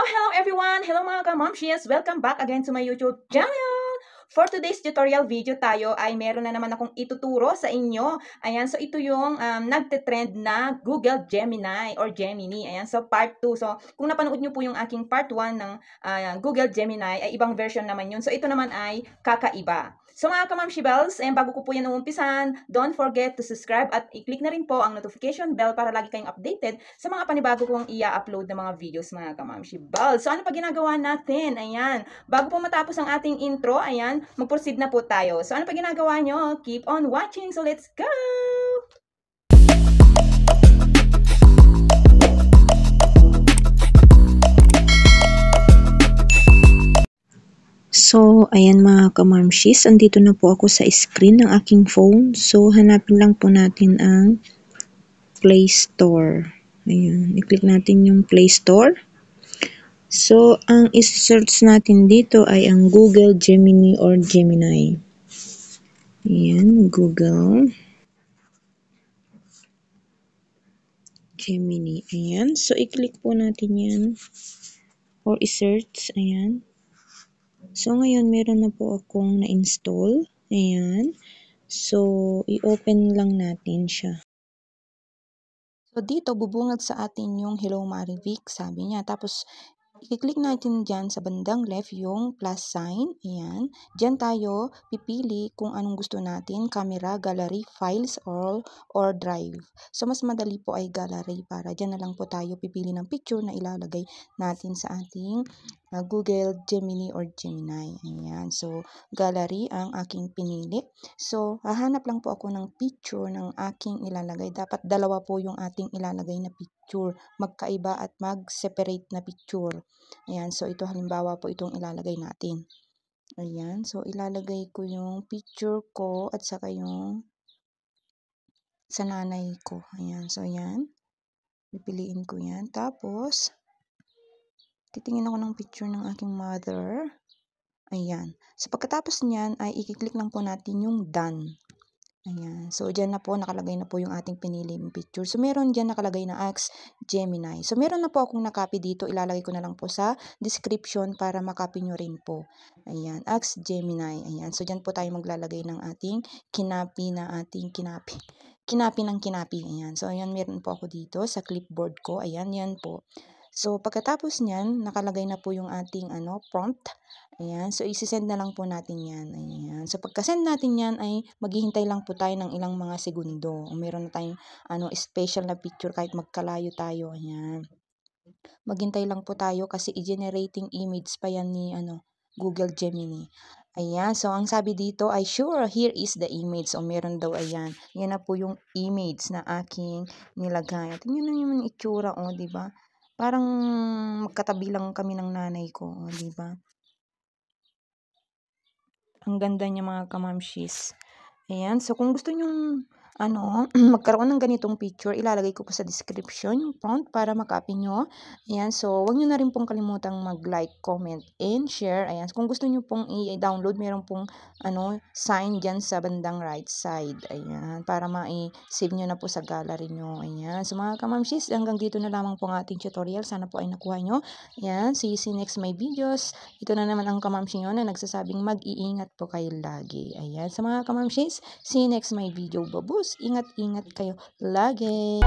Hello everyone! Hello mga ka-momshies! Welcome back again to my YouTube channel! For today's tutorial video tayo ay meron na naman akong ituturo sa inyo. Ayan, so ito yung nagte-trend na Google Gemini or Gemini. Ayan, so part 2. So kung napanood nyo po yung aking part 1 ng Google Gemini, ay ibang version naman yun. So ito naman ay kakaiba. So mga ka-momshibels, bago ko po yan umpisan, don't forget to subscribe at i-click na rin po ang notification bell para lagi kayong updated sa mga panibago kong i-upload na mga videos mga ka-momshibels. So ano pa ginagawa natin? Ayan, bago po matapos ang ating intro, ayan, mag-proceed na po tayo. So ano pa ginagawa nyo? Keep on watching. So let's go! So, ayan mga ka-momshies, andito na po ako sa screen ng aking phone. So, hanapin lang po natin ang Play Store. Ayan, i-click natin yung Play Store. So, ang i-search natin dito ay ang Google Gemini or Gemini. Ayan, Google Gemini. Ayan, so i-click po natin yan or i-search. Ayan. So, ngayon, meron na po akong na-install. Ayan. So, i-open lang natin siya. So, dito, bubungad sa atin yung Hello Marivic, sabi niya. Tapos, i-click natin dyan sa bandang left yung plus sign. Ayan. Dyan tayo pipili kung anong gusto natin. Camera, gallery, files, all, or drive. So, mas madali po ay gallery para dyan na lang po tayo pipili ng picture na ilalagay natin sa ating Google Gemini or Gemini. Ayan. So, gallery ang aking pinili. So, hahanap lang po ako ng picture ng aking ilalagay. Dapat dalawa po yung ating ilalagay na picture. Magkaiba at mag-separate na picture. Ayan. So, ito halimbawa po itong ilalagay natin. Ayan. So, ilalagay ko yung picture ko at saka yung sa nanay ko. Ayan. So, ayan. Pipiliin ko yan. Tapos, titingin ako ng picture ng aking mother. Ayan. So, pagkatapos niyan ay i-click lang po natin yung done. Ayan. So, dyan na po, nakalagay na po yung ating piniling picture. So, meron dyan nakalagay na Ask Gemini. So, meron na po akong nakopy dito. Ilalagay ko na lang po sa description para makopy nyo rin po. Ayan. Ask Gemini. Ayan. So, dyan po tayo maglalagay ng ating kinapi na ating kinapi. Kinapi ng kinapi. Ayan. So, ayan, meron po ako dito sa clipboard ko. Ayan, yan po. So, pagkatapos niyan, nakalagay na po yung ating prompt. Ayan. So, isi-send na lang po natin yan. Ayan. So, pagka-send natin yan ay maghihintay lang po tayo ng ilang mga segundo. Meron na tayong special na picture kahit magkalayo tayo. Ayan. Maghintay lang po tayo kasi i-generating image pa yan ni Google Gemini. Ayan. So, ang sabi dito ay, sure, here is the image. O, meron daw, ayan. Yan na po yung image na aking nilagay. At yun na yung itsura, diba? Parang magkatabi lang kami ng nanay ko, diba? Ang ganda niya mga ka-momshies. Ayan. So, kung gusto nyong magkaroon ng ganitong picture, ilalagay ko po sa description yung prompt para makopy nyo. Ayan. So, huwag nyo na rin pong kalimutang mag-like, comment, and share. Ayan. So, kung gusto nyo pong i-download, meron pong sign dyan sa bandang right side. Ayan. Para ma-save nyo na po sa gallery nyo. Ayan. So, mga ka-momshies, hanggang dito na lamang po ang ating tutorial. Sana po ay nakuha nyo. Ayan. See you next my videos. Ito na naman ang ka-momshi nyo na nagsasabing mag-iingat po kayo lagi. Ayan. Sa mga ka-momshies, see you next my video. Babus. Ingat-ingat kayo lagi.